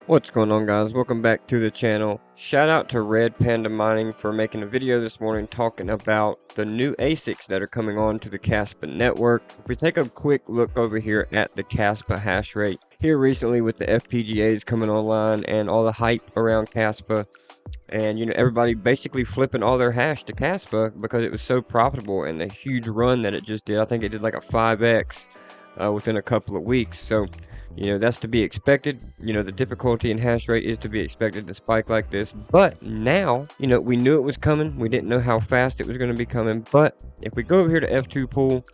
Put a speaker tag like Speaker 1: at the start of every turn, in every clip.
Speaker 1: What's going on, guys? Welcome back to the channel. Shout out to Red Panda Mining for making a video this morning talking about the new ASICs that are coming on to the Kaspa network. If we take a quick look over here at the Kaspa hash rate here recently with the FPGAs coming online and all the hype around Kaspa, and everybody basically flipping all their hash to Kaspa because it was so profitable and the huge run that it just did. I think it did like a 5x within a couple of weeks. So that's to be expected. The difficulty in hash rate is to be expected to spike like this. But now, we knew it was coming. We didn't know how fast it was going to be coming. But if we go over here to F2 Pool,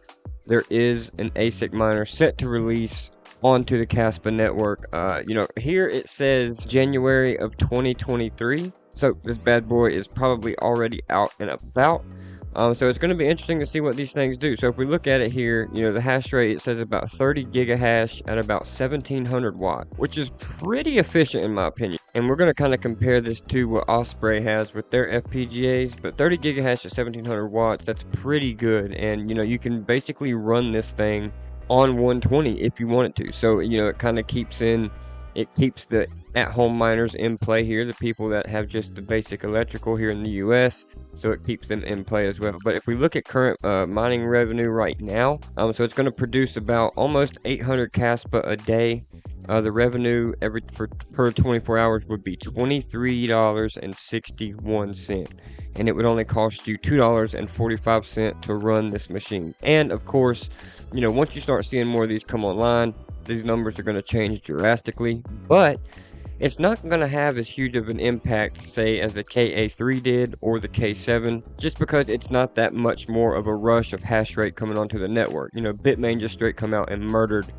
Speaker 1: there is an ASIC miner set to release onto the Kaspa network. Here it says January of 2023. So this bad boy is probably already out and about. So it's going to be interesting to see what these things do. So if we look at it here, the hash rate, it says about 30 gigahash at about 1700 watt, which is pretty efficient in my opinion. And we're going to kind of compare this to what Osprey has with their FPGAs, but 30 gigahash at 1700 watts, that's pretty good. And you can basically run this thing on 120 if you want it to. So it kind of keeps the at-home miners in play here, the people that have just the basic electrical here in the US, so it keeps them in play as well. But if we look at current mining revenue right now, so it's going to produce about almost 800 Kaspa a day. The revenue per 24 hours would be $23.61, and it would only cost you $2.45 to run this machine. And of course, once you start seeing more of these come online, these numbers are going to change drastically, but it's not going to have as huge of an impact, say, as the KA3 did or the K7, just because it's not that much more of a rush of hash rate coming onto the network. Bitmain just straight come out and murdered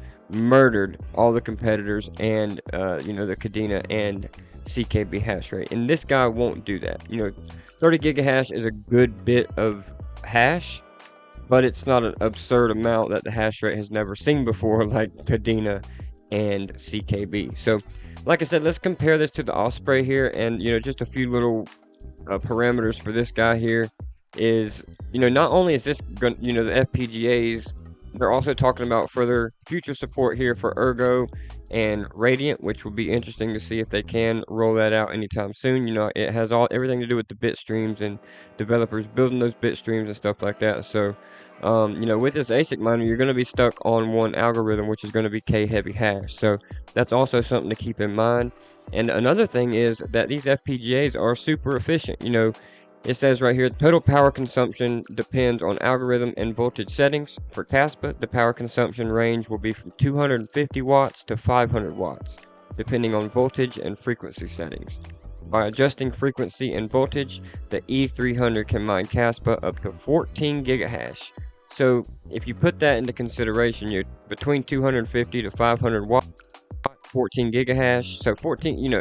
Speaker 1: all the competitors and the KDA and CKB hash rate, and this guy won't do that. 30 gigahash is a good bit of hash, but it's not an absurd amount that the hash rate has never seen before, like KDA and CKB. So like I said, let's compare this to the Osprey here, and just a few little parameters for this guy here is, not only is this the FPGAs, they're also talking about further future support here for Ergo and Radiant, which will be interesting to see if they can roll that out anytime soon. It has everything to do with the bit streams and developers building those bit streams and stuff like that. So with this ASIC miner, you're going to be stuck on one algorithm, which is going to be K heavy hash. So that's also something to keep in mind. And another thing is that these FPGAs are super efficient. It says right here, total power consumption depends on algorithm and voltage settings. For Kaspa, the power consumption range will be from 250 watts to 500 watts, depending on voltage and frequency settings. By adjusting frequency and voltage, the E300 can mine Kaspa up to 14 gigahash. So if you put that into consideration, you're between 250 to 500 watts, 14 gigahash. So 14,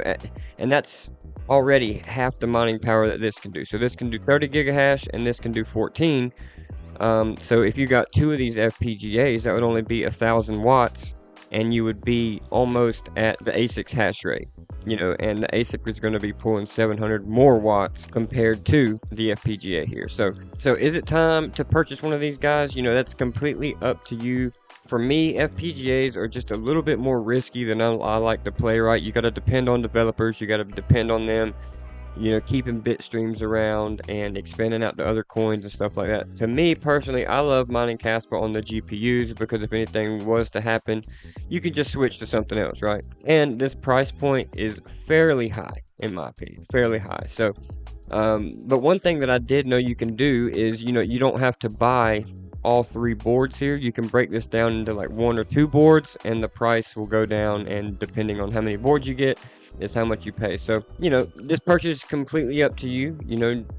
Speaker 1: and that's already half the mining power that this can do. So this can do 30 gigahash and this can do 14. So if you got two of these FPGAs, that would only be 1,000 watts, and you would be almost at the ASIC's hash rate. And the ASIC is going to be pulling 700 more watts compared to the FPGA here. So is it time to purchase one of these guys? That's completely up to you. For me, FPGAs are just a little bit more risky than I like to play, right? You got to depend on developers. You got to depend on them, keeping bit streams around and expanding out to other coins and stuff like that. To me personally, I love mining Kaspa on the GPUs because if anything was to happen, you can just switch to something else, right? And this price point is fairly high, in my opinion, fairly high. So, but one thing that I did know you can do is, you don't have to buy all three boards here. You can break this down into like one or two boards, and the price will go down, and depending on how many boards you get is how much you pay. So this purchase is completely up to you.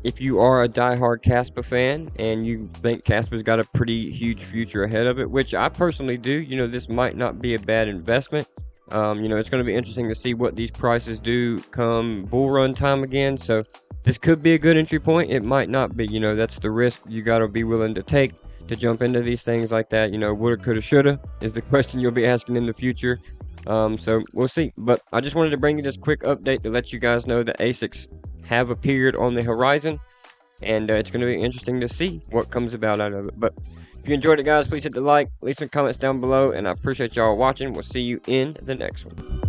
Speaker 1: If you are a diehard Kaspa fan and you think Kaspa's got a pretty huge future ahead of it, which I personally do, this might not be a bad investment. It's going to be interesting to see what these prices do come bull run time again. So this could be a good entry point. It might not be. That's the risk you got to be willing to take to jump into these things like that. Woulda, coulda, shoulda is the question you'll be asking in the future. So we'll see. But I just wanted to bring you this quick update to let you guys know that ASICs have appeared on the horizon, and it's going to be interesting to see what comes about out of it. But if you enjoyed it, guys, please hit the like, leave some comments down below, and I appreciate y'all watching. We'll see you in the next one.